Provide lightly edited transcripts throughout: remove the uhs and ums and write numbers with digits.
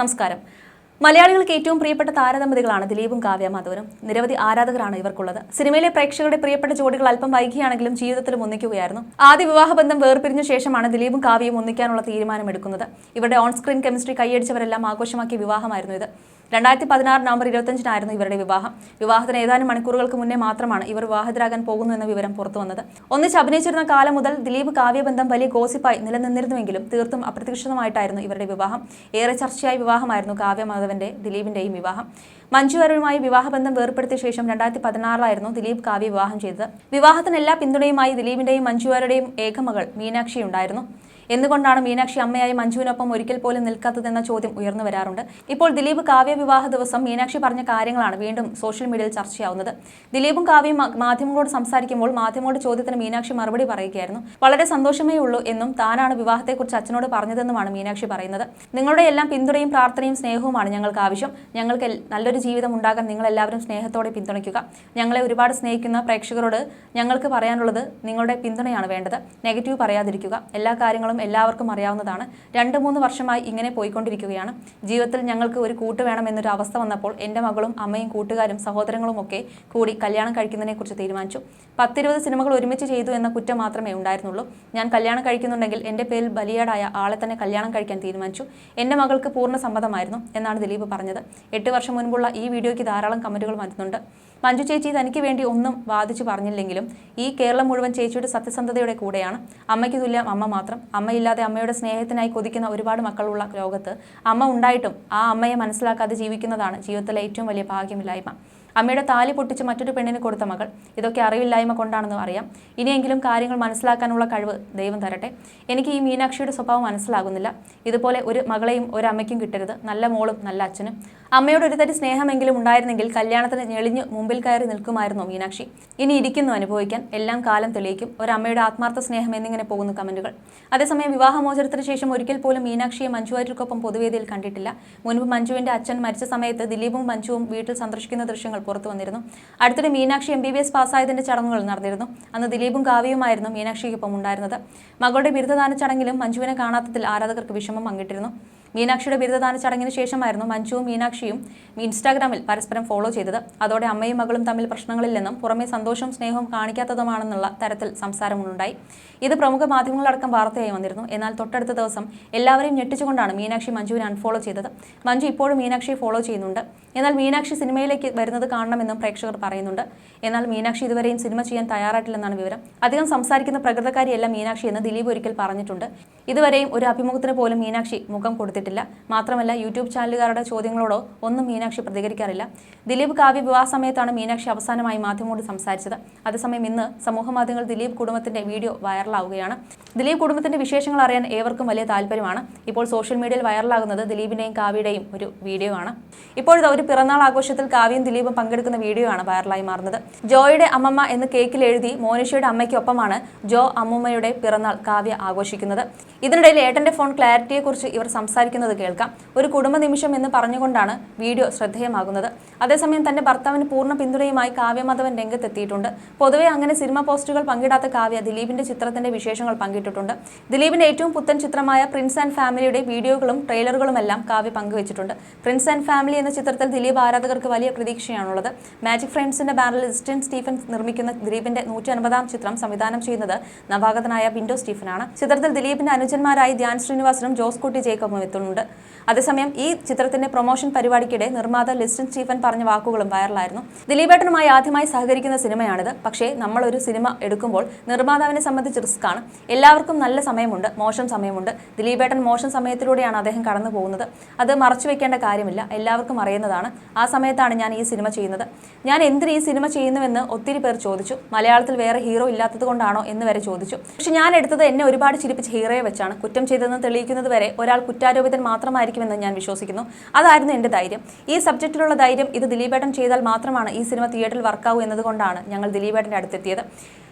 നമസ്കാരം. മലയാളികൾക്ക് ഏറ്റവും പ്രിയപ്പെട്ട താരദമ്പതികളാണ് ദിലീപും കാവ്യ മാധവനും. നിരവധി ആരാധകരാണ് ഇവർക്കുള്ളത്. സിനിമയിലെ പ്രേക്ഷകരുടെ പ്രിയപ്പെട്ട ജോഡികൾ അല്പം വൈകിയാണെങ്കിലും ജീവിതത്തിലും ഒന്നിക്കുകയായിരുന്നു. ആദ്യ വിവാഹബന്ധം വേർപിരിഞ്ഞ ശേഷമാണ് ദിലീപും കാവ്യയും ഒന്നിക്കാനുള്ള തീരുമാനമെടുക്കുന്നത്. ഇവരുടെ ഓൺ സ്ക്രീൻ കെമിസ്ട്രി കൈയടിച്ചവരെല്ലാം ആഘോഷമാക്കിയ വിവാഹമായിരുന്നു ഇത്. 2016 നവംബർ 25-നായിരുന്നു ഇവരുടെ വിവാഹം. വിവാഹത്തിന് ഏതാനും മണിക്കൂറുകൾക്ക് മുന്നേ മാത്രമാണ് ഇവർ വിവാഹിതരാകാൻ പോകുന്നു എന്ന വിവരം പുറത്തു വന്നത്. ഒന്നിച്ച് അഭിനയിച്ചിരുന്ന കാലം മുതൽ ദിലീപ് കാവ്യ ബന്ധം വലിയ ഗോസിപ്പായി നിലനിന്നിരുന്നുവെങ്കിലും തീർത്തും അപ്രതീക്ഷിതമായിട്ടായിരുന്നു ഇവരുടെ വിവാഹം. ഏറെ ചർച്ചയായ വിവാഹമായിരുന്നു കാവ്യ മാധവന്റെ ദിലീപിന്റെയും വിവാഹം. മഞ്ജു വാര്യരുമായി വിവാഹബന്ധം വേർപ്പെടുത്തിയ ശേഷം 2016-ലായിരുന്നു ദിലീപ് കാവ്യ വിവാഹം ചെയ്തത്. വിവാഹത്തിന് എല്ലാ പിന്തുണയുമായി ദിലീപിന്റെയും മഞ്ജു വാര്യരുടെയും ഏകമകൾ മീനാക്ഷി ഉണ്ടായിരുന്നു. എന്തുകൊണ്ടാണ് മീനാക്ഷി അമ്മയായി മഞ്ജുവിനൊപ്പം ഒരിക്കൽ പോലും നിൽക്കാത്തതെന്ന ചോദ്യം ഉയർന്നു വരാറുണ്ട്. ഇപ്പോൾ ദിലീപ് കാവ്യ വിവാഹ ദിവസം മീനാക്ഷി പറഞ്ഞ കാര്യങ്ങളാണ് വീണ്ടും സോഷ്യൽ മീഡിയയിൽ ചർച്ചയാവുന്നത്. ദിലീപും കാവ്യയും മാധ്യമങ്ങളോട് സംസാരിക്കുമ്പോൾ മാധ്യമങ്ങളുടെ ചോദ്യത്തിന് മീനാക്ഷി മറുപടി പറയുകയായിരുന്നു. വളരെ സന്തോഷമേ ഉള്ളൂ എന്നും താനാണ് വിവാഹത്തെക്കുറിച്ച് അച്ഛനോട് പറഞ്ഞതെന്നുമാണ് മീനാക്ഷി പറയുന്നത്. നിങ്ങളുടെ എല്ലാം പിന്തുണയും പ്രാർത്ഥനയും സ്നേഹവുമാണ് ഞങ്ങൾക്ക് ആവശ്യം. ഞങ്ങൾക്ക് നല്ലൊരു ജീവിതം ഉണ്ടാകാൻ നിങ്ങൾ എല്ലാവരും സ്നേഹത്തോടെ പിന്തുണയ്ക്കുക. ഞങ്ങളെ ഒരുപാട് സ്നേഹിക്കുന്ന പ്രേക്ഷകരോട് ഞങ്ങൾക്ക് പറയാനുള്ളത് നിങ്ങളുടെ പിന്തുണയാണ് വേണ്ടത്. നെഗറ്റീവ് പറയാതിരിക്കുക. എല്ലാ കാര്യങ്ങളും എല്ലാവർക്കും അറിയാവുന്നതാണ്. 2-3 വർഷമായി ഇങ്ങനെ പോയിക്കൊണ്ടിരിക്കുകയാണ്. ജീവിതത്തിൽ ഞങ്ങൾക്ക് ഒരു കൂട്ട് വേണമെന്നൊരു അവസ്ഥ വന്നപ്പോൾ എൻ്റെ മകളും അമ്മയും കൂട്ടുകാരും സഹോദരങ്ങളും ഒക്കെ കൂടി കല്യാണം കഴിക്കുന്നതിനെ കുറിച്ച് തീരുമാനിച്ചു. 10-20 സിനിമകൾ ഒരുമിച്ച് ചെയ്തു എന്ന കുറ്റം മാത്രമേ ഉണ്ടായിരുന്നുള്ളൂ. ഞാൻ കല്യാണം കഴിക്കുന്നുണ്ടെങ്കിൽ എൻ്റെ പേരിൽ ബലിയാടായ ആളെ തന്നെ കല്യാണം കഴിക്കാൻ തീരുമാനിച്ചു. എൻ്റെ മകൾക്ക് പൂർണ്ണ സമ്മതമായിരുന്നു എന്നാണ് ദിലീപ് പറഞ്ഞത്. 8 വർഷം മുൻപുള്ള ഈ വീഡിയോയ്ക്ക് ധാരാളം കമന്റുകൾ വരുന്നുണ്ട്. മഞ്ജു ചേച്ചി തനിക്ക് വേണ്ടി ഒന്നും വാദിച്ചു പറഞ്ഞില്ലെങ്കിലും ഈ കേരളം മുഴുവൻ ചേച്ചിയുടെ സത്യസന്ധതയുടെ കൂടെയാണ്. അമ്മയ്ക്ക് തുല്യം അമ്മ മാത്രം. അമ്മയില്ലാതെ അമ്മയുടെ സ്നേഹത്തിനായി കൊതിക്കുന്ന ഒരുപാട് മക്കളുള്ള ലോകത്ത് അമ്മ ഉണ്ടായിട്ടും ആ അമ്മയെ മനസ്സിലാക്കാതെ ജീവിക്കുന്നതാണ് ജീവിതത്തിലെ ഏറ്റവും വലിയ ഭാഗ്യമില്ലായ്മ. അമ്മയുടെ താലി പൊട്ടിച്ച് മറ്റൊരു പെണ്ണിന് കൊടുത്ത മകൾ. ഇതൊക്കെ അറിവില്ലായ്മ കൊണ്ടാണെന്ന് അറിയാം. ഇനിയെങ്കിലും കാര്യങ്ങൾ മനസ്സിലാക്കാനുള്ള കഴിവ് ദൈവം തരട്ടെ. എനിക്ക് ഈ മീനാക്ഷിയുടെ സ്വഭാവം മനസ്സിലാകുന്നില്ല. ഇതുപോലെ ഒരു മകളെയും ഒരു അമ്മയ്ക്കും കിട്ടരുത്. നല്ല മോളും നല്ല അച്ഛനും. അമ്മയോട് ഒരു തരി സ്നേഹമെങ്കിലും ഉണ്ടായിരുന്നെങ്കിൽ കല്യാണത്തിന് ഞെളിഞ്ഞ് മുമ്പിൽ കയറി നിൽക്കുമായിരുന്നു മീനാക്ഷി. ഇനി ഇരിക്കുന്നു അനുഭവിക്കാൻ. എല്ലാം കാലം തെളിയിക്കും. ഒരമ്മയുടെ ആത്മാർത്ഥ സ്നേഹം എന്നിങ്ങനെ പോകുന്നു കമന്റുകൾ. അതേസമയം വിവാഹമോചനത്തിന് ശേഷം ഒരിക്കൽ പോലും മീനാക്ഷിയെ മഞ്ജു വാര്യർക്കൊപ്പം പൊതുവേദിയിൽ കണ്ടിട്ടില്ല. മുൻപ് മഞ്ജുവിന്റെ അച്ഛൻ മരിച്ച സമയത്ത് ദിലീപും മഞ്ജുവും വീട്ടിൽ സന്ദർശിക്കുന്ന ദൃശ്യങ്ങൾ പുറത്തു വന്നിരുന്നു. അടുത്തിടെ മീനാക്ഷി MBBS പാസ്സായതിന്റെ ചടങ്ങുകൾ നടന്നിരുന്നു. അന്ന് ദിലീപും കാവ്യയുമായിരുന്നു മീനാക്ഷിക്കൊപ്പം ഉണ്ടായിരുന്നത്. മകളുടെ ബിരുദദാന ചടങ്ങിലും മഞ്ജുവിനെ കാണാത്തതിൽ ആരാധകർക്ക് വിഷമം പങ്കിട്ടിരുന്നു. മീനാക്ഷിയുടെ ബിരുദദാന ചടങ്ങിന് ശേഷമായിരുന്നു മഞ്ജുവും മീനാക്ഷിയും ഇൻസ്റ്റാഗ്രാമിൽ പരസ്പരം ഫോളോ ചെയ്തത്. അതോടെ അമ്മയും മകളും തമ്മിൽ പ്രശ്നങ്ങളില്ലെന്നും പുറമെ സന്തോഷവും സ്നേഹവും കാണിക്കാത്തതുമാണെന്നുള്ള തരത്തിൽ സംസാരമുണ്ടായി. ഇത് പ്രമുഖ മാധ്യമങ്ങളടക്കം വാർത്തയായി വന്നിരുന്നു. എന്നാൽ തൊട്ടടുത്ത ദിവസം എല്ലാവരെയും ഞെട്ടിച്ചുകൊണ്ടാണ് മീനാക്ഷി മഞ്ജുവിനെ അൺഫോളോ ചെയ്തത്. മഞ്ജു ഇപ്പോഴും മീനാക്ഷിയെ ഫോളോ ചെയ്യുന്നുണ്ട്. എന്നാൽ മീനാക്ഷി സിനിമയിലേക്ക് വരുന്നത് കാണണമെന്നും പ്രേക്ഷകർ പറയുന്നുണ്ട്. എന്നാൽ മീനാക്ഷി ഇതുവരെയും സിനിമ ചെയ്യാൻ തയ്യാറായിട്ടില്ലെന്നാണ് വിവരം. അധികം സംസാരിക്കുന്ന പ്രകൃതക്കാരിയല്ല മീനാക്ഷി എന്ന് ദിലീപ് ഒരിക്കൽ പറഞ്ഞിട്ടുണ്ട്. ഇതുവരെയും ഒരു അഭിമുഖത്തിന് പോലും മീനാക്ഷി മുഖം കൊടുത്തിട്ടില്ല. മാത്രമല്ല യൂട്യൂബ് ചാനലുകാരുടെ ചോദ്യങ്ങളോടോ ഒന്നും മീനാക്ഷി പ്രതികരിക്കാറില്ല. ദിലീപ് കാവ്യ വിവാഹ സമയത്താണ് മീനാക്ഷി അവസാനമായി മാധ്യമങ്ങളോട് സംസാരിച്ചത്. അതേസമയം ഇന്ന് സമൂഹമാധ്യമങ്ങളിൽ ദിലീപ് കുടുംബത്തിന്റെ വീഡിയോ വൈറലാവുകയാണ്. ദിലീപ് കുടുംബത്തിന്റെ വിശേഷങ്ങൾ അറിയാൻ ഏവർക്കും വലിയ താല്പര്യമാണ്. ഇപ്പോൾ സോഷ്യൽ മീഡിയയിൽ വൈറലാകുന്നത് ദിലീപിന്റെയും കാവ്യയുടെയും ഒരു വീഡിയോ ആണ്. ഇപ്പോഴത്തെ ഒരു പിറന്നാൾ ആഘോഷത്തിൽ കാവ്യയും ദിലീപും പങ്കെടുക്കുന്ന വീഡിയോ ആണ് വൈറലായി മാറുന്നത്. ജോയുടെ അമ്മമ്മ എന്ന് കേക്കിൽ എഴുതി മോനിഷയുടെ അമ്മയ്ക്കൊപ്പമാണ് ജോ അമ്മൂമ്മയുടെ പിറന്നാൾ കാവ്യ ആഘോഷിക്കുന്നത്. ഇതിനിടയിൽ ഏട്ടന്റെ ഫോൺ ക്ലാരിറ്റിയെക്കുറിച്ച് ഇവർ സംസാരിക്കുന്നത് കേൾക്കാം. ഒരു കുടുംബ നിമിഷം എന്ന് പറഞ്ഞുകൊണ്ടാണ് വീഡിയോ ശ്രദ്ധേയമാകുന്നത്. അതേസമയം തന്റെ ഭർത്താവിന് പൂർണ്ണ പിന്തുണയുമായി കാവ്യ മാധവൻ രംഗത്തെത്തിയിട്ടുണ്ട്. പൊതുവെ അങ്ങനെ സിനിമ പോസ്റ്റുകൾ പങ്കിടാത്ത കാവ്യ ദിലീപിന്റെ ചിത്രത്തിന്റെ വിശേഷങ്ങൾ പങ്കിട്ടിട്ടുണ്ട്. ദിലീപിന്റെ ഏറ്റവും പുത്തൻ ചിത്രമായ പ്രിൻസ് ആൻഡ് ഫാമിലിയുടെ വീഡിയോകളും ട്രെയിലറുകളുമെല്ലാം കാവ്യ പങ്കുവച്ചിട്ടുണ്ട്. പ്രിൻസ് ആൻഡ് ഫാമിലി എന്ന ചിത്രത്തിൽ ദിലീപ് ആരാധകർക്ക് വലിയ പ്രതീക്ഷയാണുള്ളത്. മാജിക് ഫ്രെയിംസിന്റെ ബാനറിൽ ലിസ്റ്റൻ സ്റ്റീഫൻ നിർമ്മിക്കുന്ന ദിലീപിന്റെ 150-ാം ചിത്രം സംവിധാനം ചെയ്യുന്നത് നവാഗതനായ വിൻഡോ സ്റ്റീഫനാണ്. ചിത്രത്തിൽ ദിലീപിന്റെ അനുജന്മാരായി ധ്യാൻ ശ്രീനിവാസനും ജോസ് കുട്ടി ജേക്കബും എത്തുന്നുണ്ട്. അതേസമയം ഈ ചിത്രത്തിന്റെ പ്രൊമോഷൻ പരിപാടിക്കിടെ നിർമ്മാത ലിസ്റ്റൻ സ്റ്റീഫൻ പറഞ്ഞ വാക്കുകളും വൈറലായിരുന്നു. ദിലീപേട്ടനുമായി ആദ്യമായി സഹകരിക്കുന്ന സിനിമയാണിത്. പക്ഷേ നമ്മൾ ഒരു സിനിമ എടുക്കുമ്പോൾ നിർമ്മാതാവിനെ സംബന്ധിച്ച് റിസ്ക്കാണ്. എല്ലാവർക്കും നല്ല സമയമുണ്ട്, മോശം സമയമുണ്ട്. ദിലീപേട്ടൻ മോശം സമയത്തിലൂടെയാണ് അദ്ദേഹം കടന്നു പോകുന്നത്. അത് മറച്ചു വെക്കേണ്ട കാര്യമില്ല, എല്ലാവർക്കും അറിയുന്നതാണ്. ആ സമയത്താണ് ഞാൻ ഈ സിനിമ ചെയ്യുന്നത്. ഞാൻ എന്തിന് ഈ സിനിമ ചെയ്യുന്നുവെന്ന് ഒത്തിരി പേർ ചോദിച്ചു. മലയാളത്തിൽ വേറെ ഹീറോ ഇല്ലാത്തത് കൊണ്ടാണോ എന്ന് വരെ ചോദിച്ചു. പക്ഷെ ഞാൻ എടുത്തത് എന്നെ ഒരുപാട് ചിരിപ്പിച്ച ഹീറോയെ വെച്ചാണ്. കുറ്റം ചെയ്തതെന്ന് തെളിയിക്കുന്നത് വരെ ഒരാൾ കുറ്റാരോപിതൻ മാത്രമായിരിക്കുമെന്ന് ഞാൻ വിശ്വസിക്കുന്നു. അതായിരുന്നു എൻ്റെ ധൈര്യം. ഈ സബ്ജക്റ്റിലുള്ള ധൈര്യം ഇത് ദിലീപേട്ടൻ ചെയ്താൽ മാത്രമാണ് ഈ സിനിമ തിയേറ്ററിൽ വർക്കാവൂ എന്നതുകൊണ്ടാണ് ഞങ്ങൾ ദിലീപേട്ടൻ്റെ അടുത്തെത്തിയത്.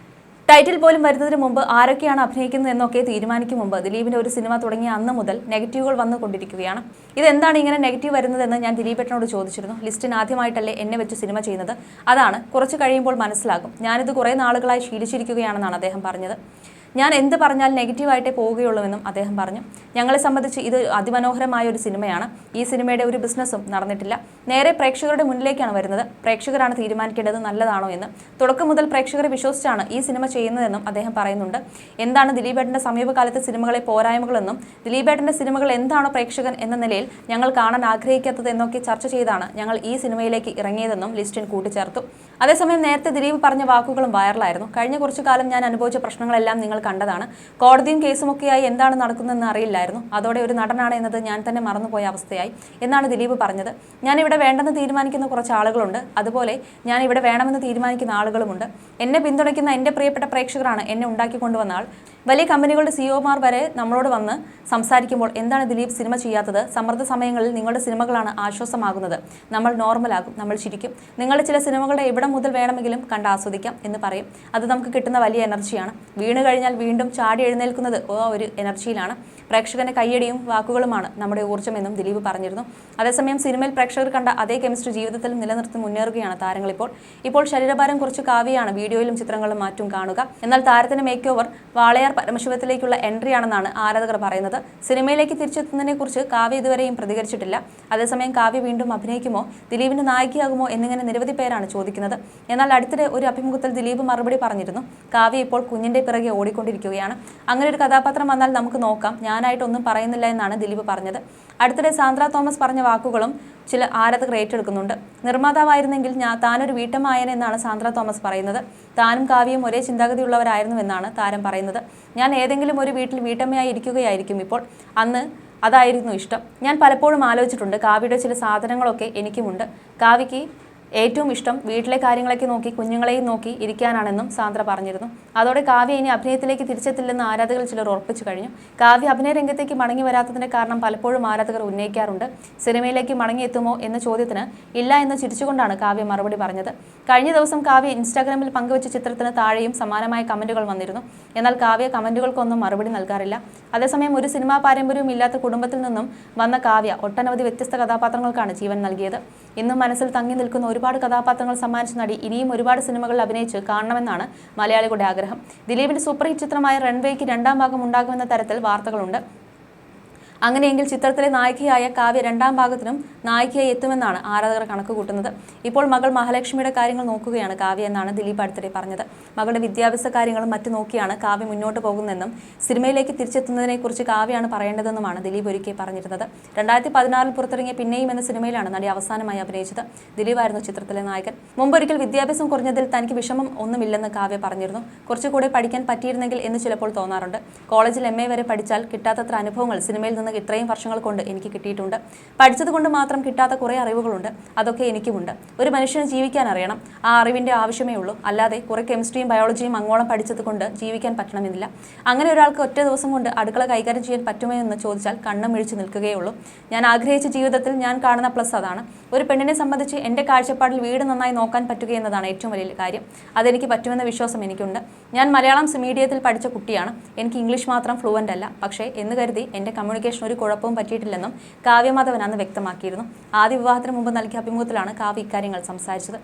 ടൈറ്റിൽ പോലും വരുന്നതിന് മുമ്പ് ആരൊക്കെയാണ് അഭിനയിക്കുന്നത് എന്നൊക്കെ തീരുമാനിക്കും മുമ്പ് ദിലീപിന്റെ ഒരു സിനിമ തുടങ്ങിയ അന്ന് മുതൽ നെഗറ്റീവുകൾ വന്നുകൊണ്ടിരിക്കുകയാണ്. ഇതെന്താണ് ഇങ്ങനെ നെഗറ്റീവ് വരുന്നതെന്ന് ഞാൻ ദിലീപേട്ടനോട് ചോദിച്ചിരുന്നു. ലിസ്റ്റിൻ ആദ്യമായിട്ടല്ലേ എന്നെ വെച്ച് സിനിമ ചെയ്യുന്നത്. അതാണ് കുറച്ച് കഴിയുമ്പോൾ മനസ്സിലാകും. ഞാനിത് കുറേ നാളുകളായി ശീലിച്ചിരിക്കുകയാണെന്നാണ് അദ്ദേഹം പറഞ്ഞത്. ഞാൻ എന്ത് പറഞ്ഞാൽ നെഗറ്റീവായിട്ടേ പോവുകയുള്ളൂവെന്നും അദ്ദേഹം പറഞ്ഞു. ഞങ്ങളെ സംബന്ധിച്ച് ഇത് അതിമനോഹരമായ ഒരു സിനിമയാണ്. ഈ സിനിമയുടെ ഒരു ബിസിനസ്സും നടന്നിട്ടില്ല. നേരെ പ്രേക്ഷകരുടെ മുന്നിലേക്കാണ് വരുന്നത്. പ്രേക്ഷകരാണ് തീരുമാനിക്കേണ്ടത് നല്ലതാണോ എന്ന്. തുടക്കം മുതൽ പ്രേക്ഷകരെ വിശ്വസിച്ചാണ് ഈ സിനിമ ചെയ്യുന്നതെന്നും അദ്ദേഹം പറയുന്നുണ്ട്. എന്താണ് ദിലീപേട്ടന്റെ സമീപകാലത്തെ സിനിമകളെ പോരായ്മകളെന്നും ദിലീപേട്ടന്റെ സിനിമകൾ എന്താണോ പ്രേക്ഷകൻ എന്ന നിലയിൽ ഞങ്ങൾ കാണാൻ ആഗ്രഹിക്കാത്തത് എന്നൊക്കെ ചർച്ച ചെയ്താണ് ഞങ്ങൾ ഈ സിനിമയിലേക്ക് ഇറങ്ങിയതെന്നും ലിസ്റ്റിൻ കൂട്ടിച്ചേർത്തു. അതേസമയം നേരത്തെ ദിലീപ് പറഞ്ഞ വാക്കുകളും വൈറലായിരുന്നു. കഴിഞ്ഞ കുറച്ചു കാലം ഞാൻ അനുഭവിച്ച പ്രശ്നങ്ങളെല്ലാം നിങ്ങൾ കണ്ടതാണ്. കോടതിയും കേസുമൊക്കെയായി എന്താണ് നടക്കുന്നതെന്ന് അറിയില്ലായിരുന്നു. അതോടെ ഒരു നടനാണ് എന്നത് ഞാൻ തന്നെ മറന്നുപോയ അവസ്ഥയായി എന്നാണ് ദിലീപ് പറഞ്ഞത്. ഞാൻ ഇവിടെ വേണ്ടെന്ന് തീരുമാനിക്കുന്ന കുറച്ച് ആളുകളുണ്ട്. അതുപോലെ ഞാൻ ഇവിടെ വേണമെന്ന് തീരുമാനിക്കുന്ന ആളുകളുമുണ്ട്. എന്നെ പിന്തുണയ്ക്കുന്ന എൻ്റെ പ്രിയപ്പെട്ട പ്രേക്ഷകരാണ് എന്നെ ഉണ്ടാക്കിക്കൊണ്ടുവന്ന ആൾ. വലിയ കമ്പനികളുടെ സിഇഒമാർ വരെ നമ്മളോട് വന്ന് സംസാരിക്കുമ്പോൾ എന്താണ് ദിലീപ് സിനിമ ചെയ്യാത്തത്? സമ്മർദ്ദ സമയങ്ങളിൽ നിങ്ങളുടെ സിനിമകളാണ് ആശ്വാസമാകുന്നത്. നമ്മൾ നോർമലാകും, നമ്മൾ ചിരിക്കും. നിങ്ങളുടെ ചില സിനിമകളുടെ എവിടെ മുതൽ വേണമെങ്കിലും കണ്ട് ആസ്വദിക്കാം എന്ന് പറയും. അത് നമുക്ക് കിട്ടുന്ന വലിയ എനർജിയാണ്. വീണ് കഴിഞ്ഞാൽ വീണ്ടും ചാടി എഴുന്നേൽക്കുന്നത് ഒരു എനർജിയിലാണ്. പ്രേക്ഷകന്റെ കയ്യടിയും വാക്കുകളുമാണ് നമ്മുടെ ഊർജ്ജമെന്നും ദിലീപ് പറഞ്ഞിരുന്നു. അതേസമയം സിനിമയിൽ പ്രേക്ഷകർ കണ്ട അതേ കെമിസ്ട്രി ജീവിതത്തിൽ നിലനിർത്തി മുന്നേറുകയാണ് താരങ്ങൾ. ഇപ്പോൾ ശരീരഭാരം കുറച്ച് കാവ്യയാണ് വീഡിയോയിലും ചിത്രങ്ങളിലും മാറ്റും കാണുക. എന്നാൽ താരത്തിന്റെ മേക്ക് ഓവർ വാളയാർ പരമശിവത്തിലേക്കുള്ള എൻട്രിയാണെന്നാണ് ആരാധകർ പറയുന്നത്. സിനിമയിലേക്ക് തിരിച്ചെത്തുന്നതിനെ കുറിച്ച് കാവ്യ ഇതുവരെയും പ്രതികരിച്ചിട്ടില്ല. അതേസമയം കാവ്യ വീണ്ടും അഭിനയിക്കുമോ, ദിലീപിന്റെ നായികയാകുമോ എന്നിങ്ങനെ നിരവധി പേരാണ് ചോദിക്കുന്നത്. എന്നാൽ അടുത്തിടെ ഒരു അഭിമുഖത്തിൽ ദിലീപ് മറുപടി പറഞ്ഞിരുന്നു. കാവ്യ ഇപ്പോൾ കുഞ്ഞിന്റെ പിറകെ ഓടിക്കൊണ്ടിരിക്കുകയാണ്. അങ്ങനെ ഒരു കഥാപാത്രം വന്നാൽ നമുക്ക് നോക്കാം, ഞാനായിട്ടൊന്നും പറയുന്നില്ല എന്നാണ് ദിലീപ് പറഞ്ഞത്. അടുത്തിടെ സാന്ദ്ര തോമസ് പറഞ്ഞ വാക്കുകളും ചില ആരാധകർ ഏറ്റെടുക്കുന്നുണ്ട്. നിർമ്മാതാവായിരുന്നെങ്കിൽ താനൊരു വീട്ടമ്മായനെന്നാണ് സാന്ദ്ര തോമസ് പറയുന്നത്. താനും കാവ്യയും ഒരേ ചിന്താഗതിയുള്ളവരായിരുന്നുവെന്നാണ് താരം പറയുന്നത്. ഞാൻ ഏതെങ്കിലും ഒരു വീട്ടിൽ വീട്ടമ്മയായി ഇരിക്കുകയായിരിക്കും ഇപ്പോൾ. അന്ന് അതായിരുന്നു ഇഷ്ടം. ഞാൻ പലപ്പോഴും ആലോചിച്ചിട്ടുണ്ട്. കാവ്യയുടെ ചില സാധനങ്ങളൊക്കെ എനിക്കുമുണ്ട്. കാവ്യയ്ക്ക് ഏറ്റവും ഇഷ്ടം വീട്ടിലെ കാര്യങ്ങളൊക്കെ നോക്കി കുഞ്ഞുങ്ങളെയും നോക്കി ഇരിക്കാനാണെന്നും സാന്ദ്ര പറഞ്ഞിരുന്നു. അതോടെ കാവ്യ ഇനി അഭിനയത്തിലേക്ക് തിരിച്ചെത്തില്ലെന്ന് ആരാധകർ ചിലർ ഉറപ്പിച്ചു കഴിഞ്ഞു. കാവ്യ അഭിനയ രംഗത്തേക്ക് മടങ്ങി വരാത്തതിന്റെ കാരണം പലപ്പോഴും ആരാധകർ ഉന്നയിക്കാറുണ്ട്. സിനിമയിലേക്ക് മടങ്ങിയെത്തുമോ എന്ന ചോദ്യത്തിന് ഇല്ല എന്ന് ചിരിച്ചുകൊണ്ടാണ് കാവ്യ മറുപടി പറഞ്ഞത്. കഴിഞ്ഞ ദിവസം കാവ്യ ഇൻസ്റ്റാഗ്രാമിൽ പങ്കുവച്ച ചിത്രത്തിന് താഴെയും സമാനമായ കമന്റുകൾ വന്നിരുന്നു. എന്നാൽ കാവ്യ കമന്റുകൾക്കൊന്നും മറുപടി നൽകാറില്ല. അതേസമയം ഒരു സിനിമാ പാരമ്പര്യവും ഇല്ലാത്ത കുടുംബത്തിൽ നിന്നും വന്ന കാവ്യ ഒട്ടനവധി വ്യത്യസ്ത കഥാപാത്രങ്ങൾക്കാണ് ജീവൻ നൽകിയത്. ഇന്നും മനസ്സിൽ തങ്ങി നിൽക്കുന്ന ഒരുപാട് കഥാപാത്രങ്ങൾ സമ്മാനിച്ച നടി ഇനിയും ഒരുപാട് സിനിമകളിൽ അഭിനയിച്ച് കാണണമെന്നാണ് മലയാളികളുടെ ആഗ്രഹം. ദിലീപിന്റെ സൂപ്പർ ഹിറ്റ് ചിത്രമായ റൺവേക്ക് 2ാം ഭാഗം ഉണ്ടാകുമെന്ന തരത്തിൽ വാർത്തകളുണ്ട്. അങ്ങനെയെങ്കിൽ ചിത്രത്തിലെ നായികയായ കാവ്യ 2ാം ഭാഗത്തിനും നായികയായി എത്തുമെന്നാണ് ആരാധകർ കണക്കുകൂട്ടുന്നത്. ഇപ്പോൾ മകൾ മഹാലക്ഷ്മിയുടെ കാര്യങ്ങൾ നോക്കുകയാണ് കാവ്യ എന്നാണ് ദിലീപ് അടുത്തിടെ പറഞ്ഞത്. മകളുടെ വിദ്യാഭ്യാസ കാര്യങ്ങളും മറ്റു നോക്കിയാണ് കാവ്യ മുന്നോട്ട് പോകുന്നതെന്നും സിനിമയിലേക്ക് തിരിച്ചെത്തുന്നതിനെക്കുറിച്ച് കാവ്യയാണ് പറയേണ്ടതെന്നുമാണ് ദിലീപ് ഒരിക്കൽ പറഞ്ഞിരുന്നത്. 2016 പുറത്തിറങ്ങിയ പിന്നെയും എന്ന സിനിമയിലാണ് നടി അവസാനമായി അഭിനയിച്ചത്. ദിലീപായിരുന്നു ചിത്രത്തിലെ നായകൻ. മുമ്പൊരിക്കൽ വിദ്യാഭ്യാസം കുറഞ്ഞതിൽ തനിക്ക് വിഷമം ഒന്നുമില്ലെന്ന് കാവ്യ പറഞ്ഞിരുന്നു. കുറച്ചുകൂടെ പഠിക്കാൻ പറ്റിയിരുന്നെങ്കിൽ എന്ന് ചിലപ്പോൾ തോന്നാറുണ്ട്. കോളേജിൽ MA വരെ പഠിച്ചാൽ കിട്ടാത്തത്ര അനുഭവങ്ങൾ സിനിമയിൽ ഇത്രയും വർഷങ്ങൾ കൊണ്ട് എനിക്ക് കിട്ടിയിട്ടുണ്ട്. പഠിച്ചത് കൊണ്ട് മാത്രം കിട്ടാത്ത കുറേ അറിവുകളുണ്ട്. അതൊക്കെ എനിക്കുമുണ്ട്. ഒരു മനുഷ്യന് ജീവിക്കാൻ അറിയണം. ആ അറിവിന്റെ ആവശ്യമേ ഉള്ളൂ. അല്ലാതെ കുറെ കെമിസ്ട്രിയും ബയോളജിയും അങ്ങോളം പഠിച്ചത് കൊണ്ട് ജീവിക്കാൻ പറ്റണമെന്നില്ല. അങ്ങനെ ഒരാൾക്ക് ഒറ്റ ദിവസം കൊണ്ട് അടുക്കള കൈകാര്യം ചെയ്യാൻ പറ്റുമോ എന്ന് ചോദിച്ചാൽ കണ്ണും മിഴിച്ച് നിൽക്കുകയുള്ളൂ. ഞാൻ ആഗ്രഹിച്ച ജീവിതത്തിൽ ഞാൻ കാണുന്ന പ്ലസ് അതാണ്. ഒരു പെണ്ണിനെ സംബന്ധിച്ച് എൻ്റെ കാഴ്ചപ്പാടിൽ വീട് നന്നായി നോക്കാൻ പറ്റുക എന്നതാണ് ഏറ്റവും വലിയ കാര്യം. അതെനിക്ക് പറ്റുമെന്ന വിശ്വാസം എനിക്കുണ്ട്. ഞാൻ മലയാളം മീഡിയത്തിൽ പഠിച്ച കുട്ടിയാണ്. എനിക്ക് ഇംഗ്ലീഷ് മാത്രം ഫ്ലുവൻ്റ് അല്ല. പക്ഷേ എന്ന് കരുതി എൻ്റെ കമ്മ്യൂണിക്കേഷൻ ഒരു കുഴപ്പവും പറ്റിയിട്ടില്ലെന്നും കാവ്യ മാധവൻ അന്ന് വ്യക്തമാക്കിയിരുന്നു. ആദ്യ വിവാഹത്തിന് മുമ്പ് നൽകിയ അഭിമുഖത്തിലാണ് കാവ്യ ഇക്കാര്യങ്ങൾ സംസാരിച്ചത്.